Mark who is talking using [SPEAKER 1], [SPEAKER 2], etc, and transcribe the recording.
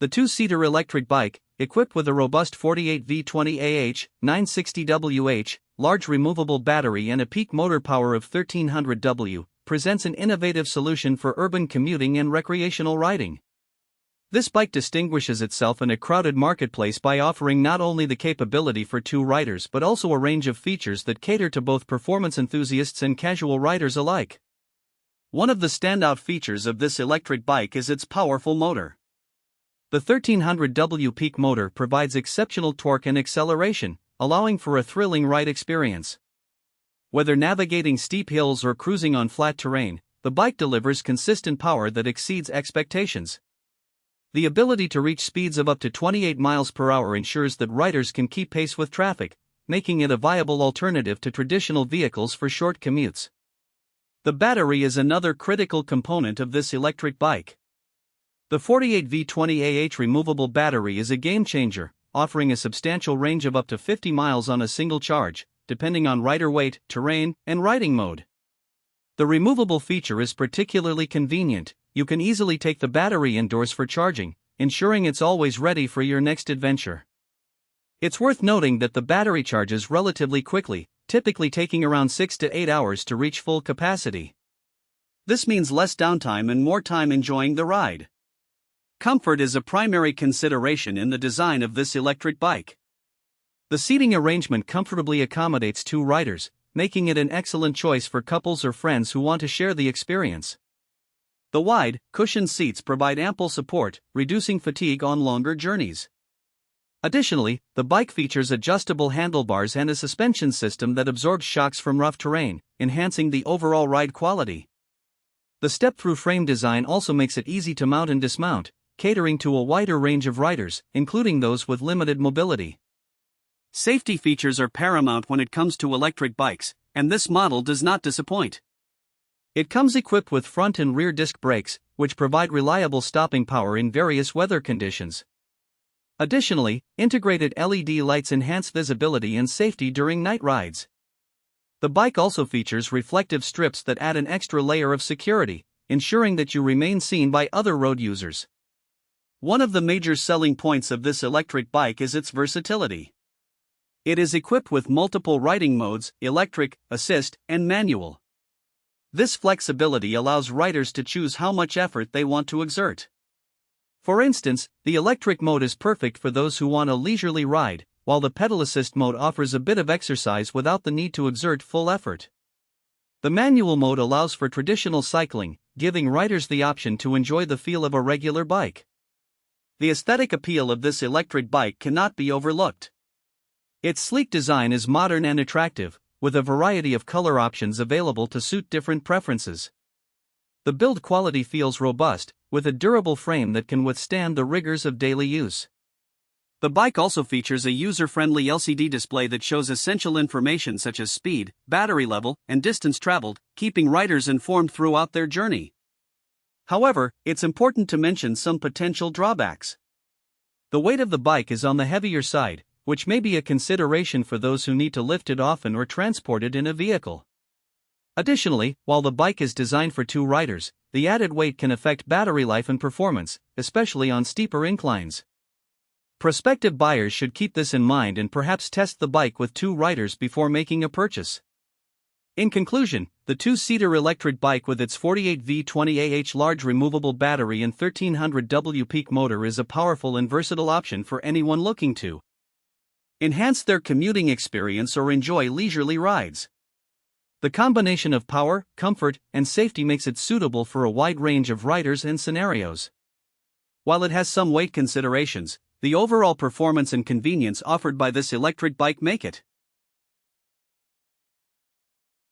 [SPEAKER 1] The two-seater electric bike, equipped with a robust 48V 20AH, 960WH, large removable battery and a peak motor power of 1300 W, presents an innovative solution for urban commuting and recreational riding. This bike distinguishes itself in a crowded marketplace by offering not only the capability for two riders but also a range of features that cater to both performance enthusiasts and casual riders alike. One of the standout features of this electric bike is its powerful motor. The 1300 W peak motor provides exceptional torque and acceleration, allowing for a thrilling ride experience. Whether navigating steep hills or cruising on flat terrain, the bike delivers consistent power that exceeds expectations. The ability to reach speeds of up to 28 miles per hour ensures that riders can keep pace with traffic, making it a viable alternative to traditional vehicles for short commutes. The battery is another critical component of this electric bike. The 48V 20AH removable battery is a game-changer, offering a substantial range of up to 50 miles on a single charge, depending on rider weight, terrain, and riding mode. The removable feature is particularly convenient. You can easily take the battery indoors for charging, ensuring it's always ready for your next adventure. It's worth noting that the battery charges relatively quickly, typically taking around 6 to 8 hours to reach full capacity. This means less downtime and more time enjoying the ride. Comfort is a primary consideration in the design of this electric bike. The seating arrangement comfortably accommodates two riders, making it an excellent choice for couples or friends who want to share the experience. The wide, cushioned seats provide ample support, reducing fatigue on longer journeys. Additionally, the bike features adjustable handlebars and a suspension system that absorbs shocks from rough terrain, enhancing the overall ride quality. The step-through frame design also makes it easy to mount and dismount, catering to a wider range of riders, including those with limited mobility. Safety features are paramount when it comes to electric bikes, and this model does not disappoint. It comes equipped with front and rear disc brakes, which provide reliable stopping power in various weather conditions. Additionally, integrated LED lights enhance visibility and safety during night rides. The bike also features reflective strips that add an extra layer of security, ensuring that you remain seen by other road users. One of the major selling points of this electric bike is its versatility. It is equipped with multiple riding modes: electric, assist, and manual. This flexibility allows riders to choose how much effort they want to exert. For instance, the electric mode is perfect for those who want a leisurely ride, while the pedal assist mode offers a bit of exercise without the need to exert full effort. The manual mode allows for traditional cycling, giving riders the option to enjoy the feel of a regular bike. The aesthetic appeal of this electric bike cannot be overlooked. Its sleek design is modern and attractive, with a variety of color options available to suit different preferences. The build quality feels robust, with a durable frame that can withstand the rigors of daily use. The bike also features a user-friendly LCD display that shows essential information such as speed, battery level, and distance traveled, keeping riders informed throughout their journey. However, it's important to mention some potential drawbacks. The weight of the bike is on the heavier side, which may be a consideration for those who need to lift it often or transport it in a vehicle. Additionally, while the bike is designed for two riders, the added weight can affect battery life and performance, especially on steeper inclines. Prospective buyers should keep this in mind and perhaps test the bike with two riders before making a purchase. In conclusion, the two-seater electric bike with its 48V 20AH large removable battery and 1300 W peak motor is a powerful and versatile option for anyone looking to enhance their commuting experience or enjoy leisurely rides. The combination of power, comfort, and safety makes it suitable for a wide range of riders and scenarios. While it has some weight considerations, the overall performance and convenience offered by this electric bike make it